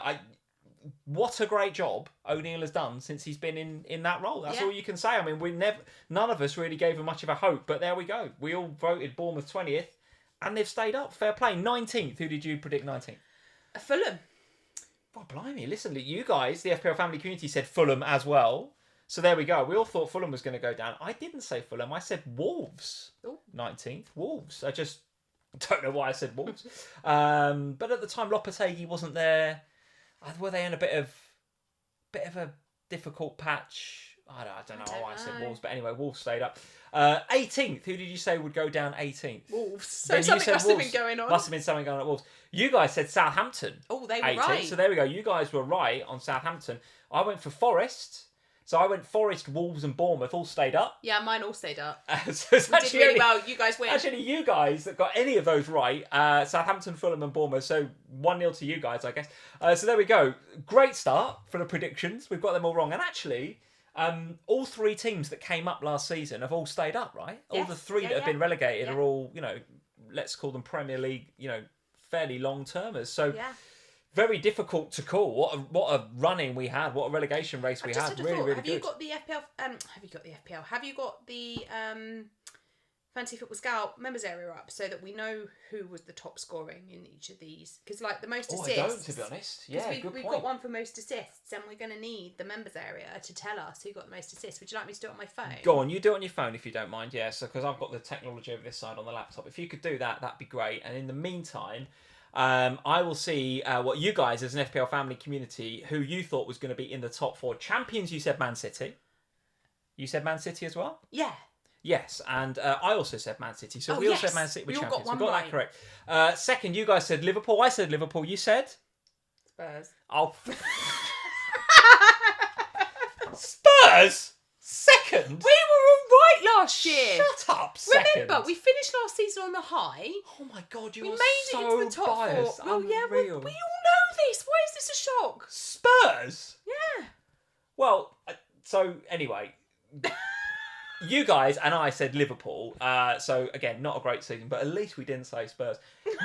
what a great job O'Neill has done since he's been in that role. That's all you can say. I mean, none of us really gave him much of a hope, but there we go. We all voted Bournemouth 20th, and they've stayed up. Fair play. 19th. Who did you predict 19th? Fulham. Oh, blimey. Listen, you guys, the FPL family community, said Fulham as well. So there we go. We all thought Fulham was going to go down. I didn't say Fulham. I said Wolves. Ooh. 19th. Wolves. I just don't know why I said Wolves. But at the time, Lopetegui wasn't there. Were they in a bit of a difficult patch? I don't know why I said Wolves. But anyway, Wolves stayed up. 18th. Who did you say would go down 18th? Wolves. So something must have been going on. Must have been something going on at Wolves. You guys said Southampton. Oh, they were 18th. right. So there we go. You guys were right on Southampton. I went for Forest. So I went Forest, Wolves and Bournemouth all stayed up. Yeah, mine all stayed up. So it's we did really well. You guys win. Actually, you guys that got any of those right, Southampton, Fulham and Bournemouth. So 1-0 to you guys, I guess. So there we go. Great start for the predictions. We've got them all wrong. And actually, all 3 teams that came up last season have all stayed up, right? Yes. All the 3 that have been relegated are all, let's call them Premier League, fairly long-termers. So... Yeah. Very difficult to call. What a running we had. What a relegation race we had. Really, really good. Have you got the FPL? Have you got the Fantasy Football Scout members area up so that we know who was the top scoring in each of these? Because like the most assists. I don't, to be honest. Yeah, good point. We've got one for most assists, and we're going to need the members area to tell us who got the most assists. Would you like me to do it on my phone? Go on, you do it on your phone if you don't mind. Yeah, so because I've got the technology over this side on the laptop. If you could do that, that'd be great. And in the meantime. I will see what you guys as an FPL family community, who you thought was going to be in the top 4 champions. You said Man City. You said Man City as well? Yeah. Yes, and I also said Man City. So we all said Man City were champions. We got right. that correct. Second, you guys said Liverpool. I said Liverpool. You said? Spurs. Oh. Spurs? Second? We were all right last year. Shut up, second. Remember, we finished last season on the high. Oh my God, we made it into the top biased. 4. Well, yeah, we all know this. Why is this a shock? Spurs? Yeah. Well, so anyway, you guys and I said Liverpool. So again, not a great season, but at least we didn't say Spurs.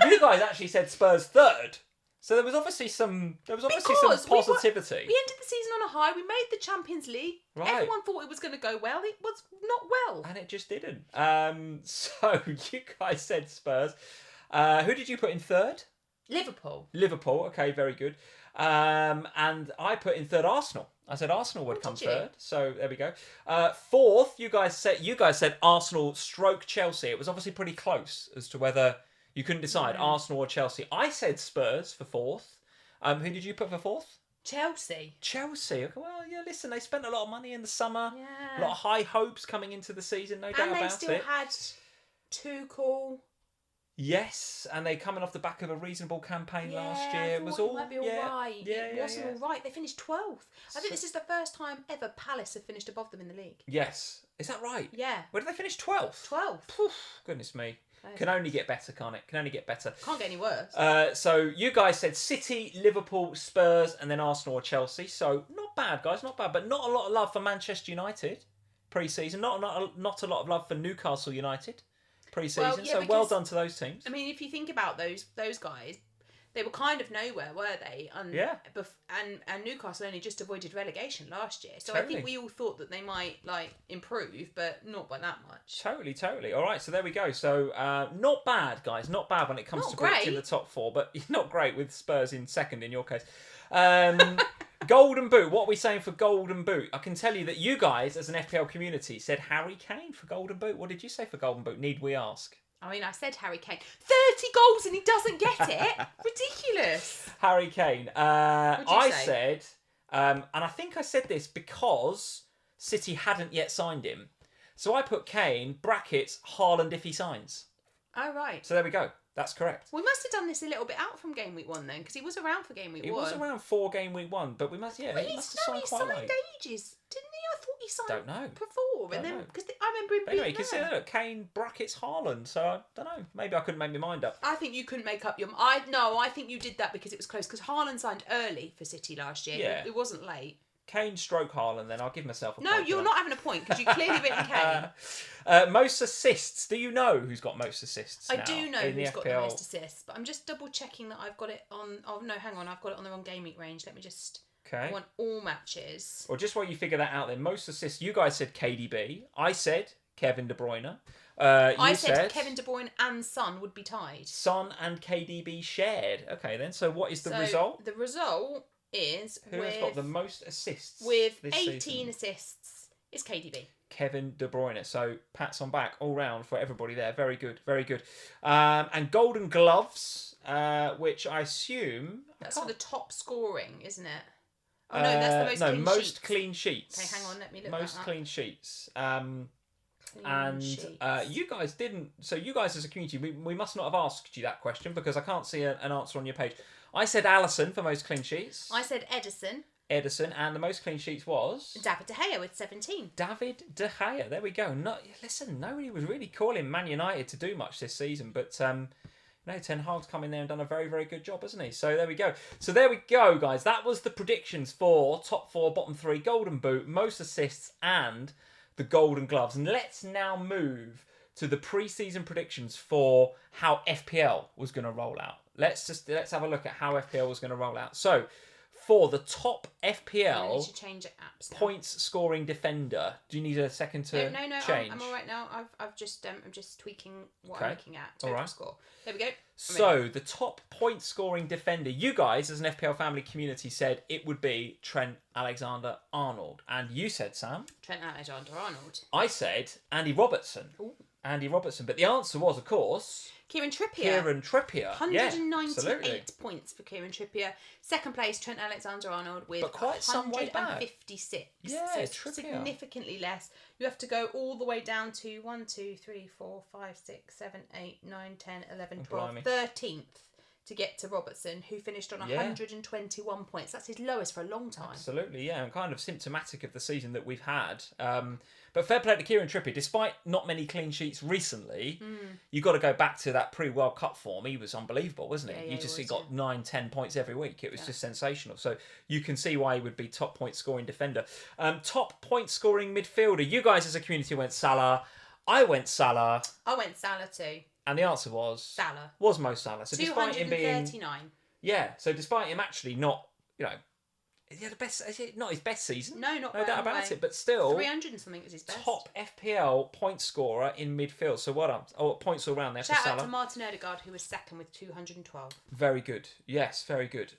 You guys actually said Spurs third. So there was obviously some positivity. We ended the season on a high. We made the Champions League. Right. Everyone thought it was going to go well. It was not well. And it just didn't. So you guys said Spurs. Who did you put in third? Liverpool. Okay, very good. And I put in third Arsenal. I said Arsenal would come third. So there we go. Fourth, you guys said Arsenal / Chelsea. It was obviously pretty close as to whether you couldn't decide Arsenal or Chelsea. I said Spurs for fourth. Who did you put for fourth? Chelsea. Okay, well, yeah, listen, they spent a lot of money in the summer. Yeah. A lot of high hopes coming into the season, no doubt about it. And they still had Tuchel. Yes, and they coming off the back of a reasonable campaign last year. It was all might be all right. Yeah, it wasn't all right. They finished 12th. I think this is the first time ever Palace have finished above them in the league. Yes. Is that right? Yeah. Where did they finish? 12th? 12th. Goodness me. Can only get better, can't it? Can only get better. Can't get any worse. So you guys said City, Liverpool, Spurs, and then Arsenal or Chelsea. So not bad, guys, not bad. But not a lot of love for Manchester United pre-season. Not a lot of love for Newcastle United pre-season. Well done to those teams. I mean, if you think about those guys, they were kind of nowhere, were they? And, and Newcastle only just avoided relegation last year. So totally. I think we all thought that they might improve, but not by that much. Totally. All right, so there we go. So not bad, guys. Not bad when it comes to predicting the top 4, but not great with Spurs in second in your case. Golden Boot. What are we saying for Golden Boot? I can tell you that you guys, as an FPL community, said Harry Kane for Golden Boot. What did you say for Golden Boot? Need we ask? I mean, I said Harry Kane. 30 goals and he doesn't get it? Ridiculous. Harry Kane. I said, and I think I said this because City hadn't yet signed him. So I put Kane, brackets, Haaland if he signs. Oh, right. So there we go. That's correct. We must have done this a little bit out from game week 1 then, because he was around for game week 1. He was around for game week 1, but we must, he must have signed quite late. He signed ages, didn't he? I thought he signed before. And then, because I remember him being consider look, Kane, brackets, Haaland, so I don't know. Maybe I couldn't make my mind up. I think you couldn't make up your mind. I think you did that because it was close, because Haaland signed early for City last year. Yeah. It wasn't late. Kane / Haaland, then I'll give myself a point. No, you're not having a point because you clearly written Kane. Most assists. Do you know who's got most assists? I do know who's got the most assists, but I'm just double checking that I've got it on. Oh no, hang on, I've got it on the wrong game week range. Let me just. Okay. I want all matches. Well, just while you figure that out, then most assists. You guys said KDB. I said Kevin De Bruyne. I said Kevin De Bruyne and Son would be tied. Son and KDB shared. Okay, then. So what is the result? The result is Who has got the most assists with this 18 season? assists. It's KDB. Kevin De Bruyne. So pats on back all round for everybody there. Very good, very good. And Golden Gloves, which I assume That's for the top scoring, isn't it? Oh no, that's the most clean sheets. Okay, hang on, let me look most that up. clean sheets. Clean sheets. You guys didn't. So you guys as a community, we must not have asked you that question because I can't see an answer on your page. I said Allison for most clean sheets. I said Edison, and the most clean sheets was David De Gea with 17. David De Gea. There we go. Listen, nobody was really calling Man United to do much this season, but Ten Hag's come in there and done a very, very good job, hasn't he? So there we go. So there we go, guys. That was the predictions for top 4, bottom 3, Golden Boot, most assists, and the Golden Gloves. And let's now move to the pre-season predictions for how FPL was going to roll out. Let's have a look at how FPL was going to roll out. So, for the top FPL need to change apps now. Points scoring defender, do you need a second to change? I'm all right now. I'm just tweaking what I'm looking at. Total score. There we go. So the top point scoring defender, you guys as an FPL family community said it would be Trent Alexander-Arnold, and you said, Sam, Trent Alexander-Arnold. I said Andy Robertson. Ooh. Andy Robertson, but the answer was, of course, Kieran Trippier. 198 points for Kieran Trippier. Second place, Trent Alexander-Arnold with but quite some way back. 156. Yeah, so Trippier. Significantly less. You have to go all the way down to 1, 2, 3, 4, 5, 6, 7, 8, 9, 10, 11, 12, 13th to get to Robertson, who finished on 121 points. That's his lowest for a long time. Absolutely, yeah, and kind of symptomatic of the season that we've had. But fair play to Kieran Trippier. Despite not many clean sheets recently, you got to go back to that pre-World Cup form. He was unbelievable, wasn't he? He got 9-10 points every week. It was just sensational. So you can see why he would be top point scoring defender. Top point scoring midfielder. You guys as a community went Salah. I went Salah. I went Salah too. And the answer was Salah. Was Mo Salah. So despite him being 239. So despite him actually not, he had not his best season. No doubt about it. But still, 300 and something was his best. Top FPL point scorer in midfield. So what up? Oh, points all round there for Salah. Shout out to Martin Odegaard, who was second with 212. Very good. Yes, very good.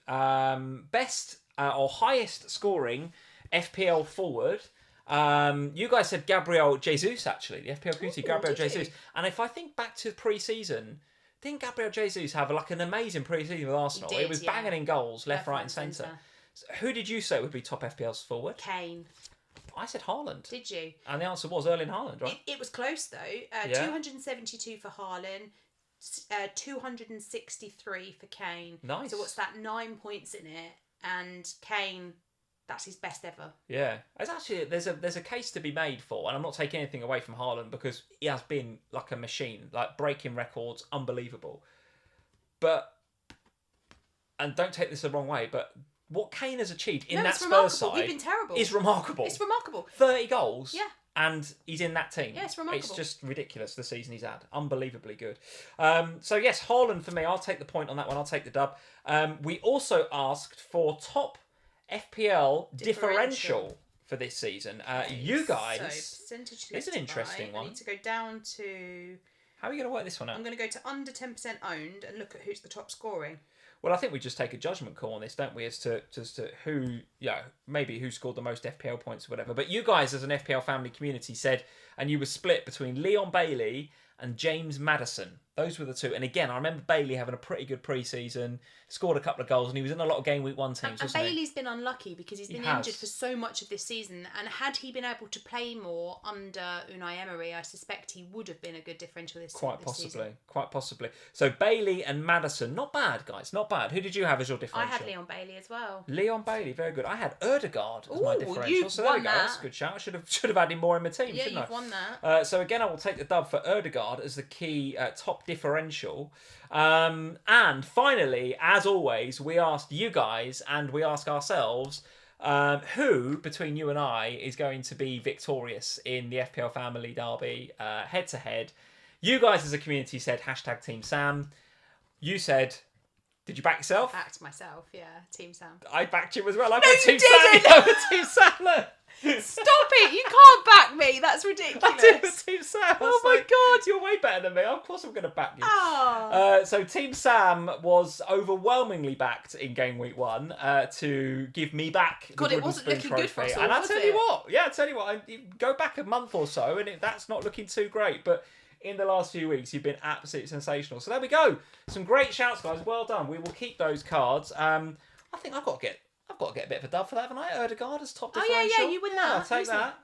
Best or highest scoring FPL forward. You guys said Gabriel Jesus, actually. The FPL community, Gabriel Jesus. And if I think back to pre-season, didn't Gabriel Jesus have an amazing pre-season with Arsenal? It was banging in goals, left, right and centre. So who did you say would be top FPL's forward? Kane. I said Haaland. Did you? And the answer was Erling Haaland, right? It was close, though. 272 for Haaland, 263 for Kane. Nice. So what's that? 9 points in it. And Kane, that's his best ever. Yeah. There's a case to be made for, and I'm not taking anything away from Haaland because he has been like a machine, like breaking records, unbelievable. And don't take this the wrong way, but what Kane has achieved in that Spurs side We've been terrible. is remarkable. It's remarkable. 30 goals. Yeah. And he's in that team. Yeah, it's remarkable. It's just ridiculous, the season he's had. Unbelievably good. So, yes, Haaland for me. I'll take the point on that one. I'll take the dub. We also asked for top FPL differential for this season. You guys... So, percentage it's an interesting one. I need to go down to... How are you going to work this one out? I'm going to go to under 10% owned and look at who's the top scoring. Well, I think we just take a judgment call on this, don't we, as to who, maybe who scored the most FPL points or whatever. But you guys, as an FPL family community, said, and you were split between Leon Bailey and James Maddison. Those were the two. And again, I remember Bailey having a pretty good pre-season, scored a couple of goals, and he was in a lot of game week 1 teams, wasn't he? Bailey's been unlucky because he's been injured for so much of this season. And had he been able to play more under Unai Emery, I suspect he would have been a good differential this season. Quite possibly. So Bailey and Maddison, not bad, guys, not bad. Who did you have as your differential? I had Leon Bailey as well. Leon Bailey, very good. I had Odegaard as my differential. So there we go. That's a good shout. I should have had him more in my team, shouldn't I? Yeah, you've won that. So again, I will take the dub for Odegaard as the key top differential. And finally, as always, we asked you guys and we ask ourselves who, between you and I, is going to be victorious in the FPL Family Derby head-to-head. You guys as a community said #Team Sam. You said Did you back yourself? Backed myself, yeah. Team Sam. I backed you as well. I No, put you Team Sam didn't! over Team Sam. Stop it! You can't back me. That's ridiculous. I did with Team Sam. Oh my God, you're way better than me. Of course I'm going to back you. Oh. So Team Sam was overwhelmingly backed in game week 1 to give me back the God, it Wooden wasn't Spoon looking good for trophy. us all, And I was tell it? you what, you go back a month or so, and that's not looking too great. But in the last few weeks, you've been absolutely sensational. So there we go. Some great shouts, guys. Well done. We will keep those cards. I think I've got to get a bit of a dub for that, haven't I? Erdegaard as top differential. Oh, yeah, you win that.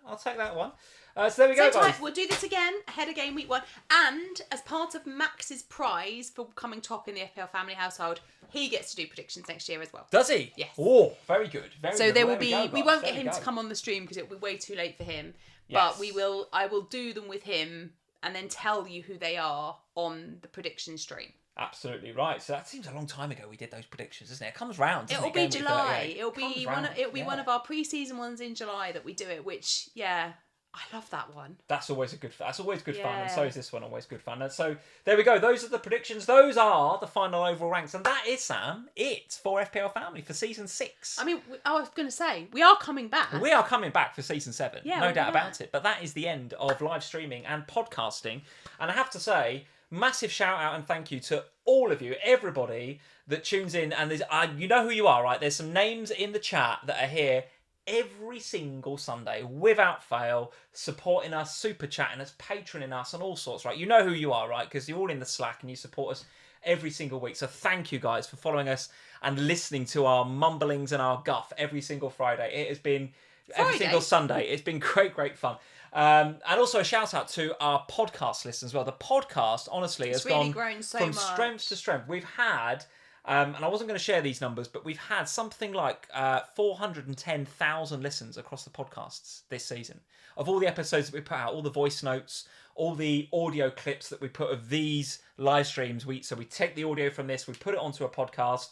I'll take that one. So there we go, Same guys. time, we'll do this again ahead of game week 1, and as part of Max's prize for coming top in the FPL family household, he gets to do predictions next year as well. Does he? Yes. Oh, very good. Very So good. there Well, will be. go, guys. We won't There get we him go. to come on the stream because it will be way too late for him. Yes. But we will. I will do them with him and then tell you who they are on the prediction stream. Absolutely right. So that seems a long time ago we did those predictions, isn't it? It comes round. It'll be July. It'll be one of our. our pre-season ones in July that we do it. Which I love that one. That's always good fun, and Yeah. so is this one always good fun. And so there we go. Those are the predictions. Those are the final overall ranks, and that is Sam. It for FPL Family for season 6. I mean, I was going to say we are coming back. We are coming back for season 7, Yeah, no we'll doubt be back. about it. But that is the end of live streaming and podcasting. And I have to say, massive shout out and thank you to all of you, everybody that tunes in. And there's, you know who you are, right? There's some names in the chat that are here every single Sunday, without fail, supporting us, super chatting us, patroning us, and all sorts, right? You know who you are, right? Because you're all in the Slack and you support us every single week. So thank you guys for following us and listening to our mumblings and our guff every single Friday. It has been every single Sunday. It's been great fun. And also a shout out to our podcast listeners as well. The podcast, honestly, has really gone grown so from much. strength to strength. We've had, and I wasn't going to share these numbers, but we've had something like 410,000 listens across the podcasts this season. Of all the episodes that we put out, all the voice notes, all the audio clips that we put of these live streams. So we take the audio from this, we put it onto a podcast.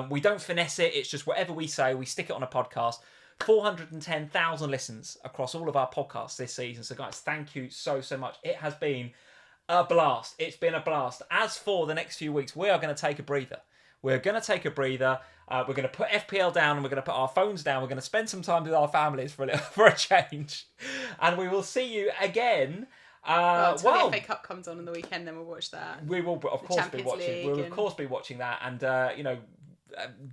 We don't finesse it. It's just whatever we say, we stick it on a podcast. 410,000 listens across all of our podcasts this season. So guys, thank you so much. It has been a blast. It's been a blast. As for the next few weeks, we are going to take a breather. We're going to take a breather. We're going to put FPL down and we're going to put our phones down. We're going to spend some time with our families for a change. And we will see you again. Until the FA Cup comes on the weekend, then we'll watch that. We will, of course, be watching. We'll, of course, be watching that. And,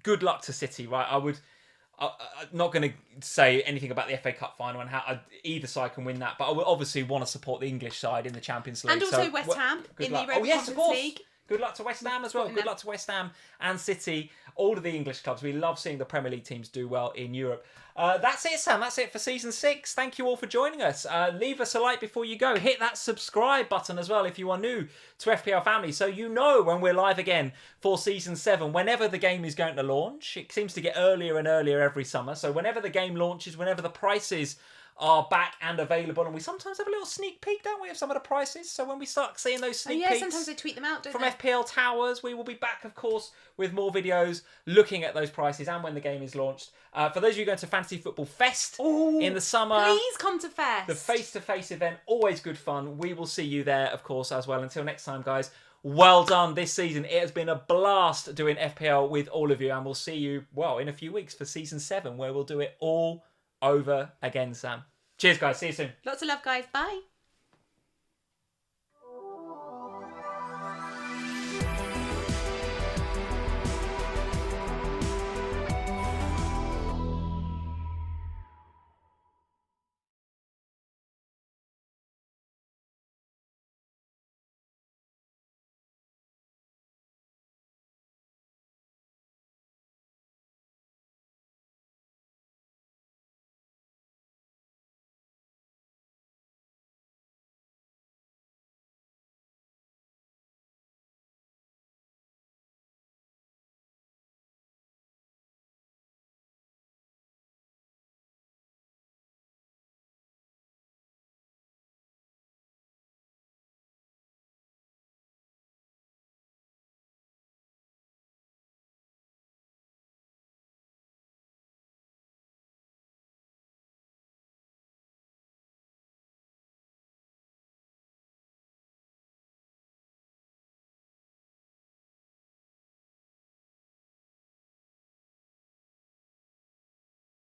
good luck to City, right? I'm not going to say anything about the FA Cup final and how either side can win that, but I will obviously want to support the English side in the Champions League. And also West Ham in the Europa Conference League. Good luck to West Ham as well. Good luck to West Ham and City, all of the English clubs. We love seeing the Premier League teams do well in Europe. That's it, Sam. That's it for season 6. Thank you all for joining us. Leave us a like before you go. Hit that subscribe button as well if you are new to FPL Family, so you know when we're live again for season 7, whenever the game is going to launch. It seems to get earlier and earlier every summer. So whenever the game launches, whenever the prices are back and available, and we sometimes have a little sneak peek, don't we, of some of the prices? So when we start seeing those sneak peeks, sometimes they tweet them out, don't from they? FPL Towers, we will be back, of course, with more videos looking at those prices and when the game is launched. For those of you going to Fantasy Football Fest in the summer, please come to Fest. The face-to-face event, always good fun. We will see you there, of course, as well. Until next time, guys, well done this season. It has been a blast doing FPL with all of you, and we'll see you, in a few weeks for season 7, where we'll do it all over again, Sam. Cheers, guys. See you soon. Lots of love, guys. Bye.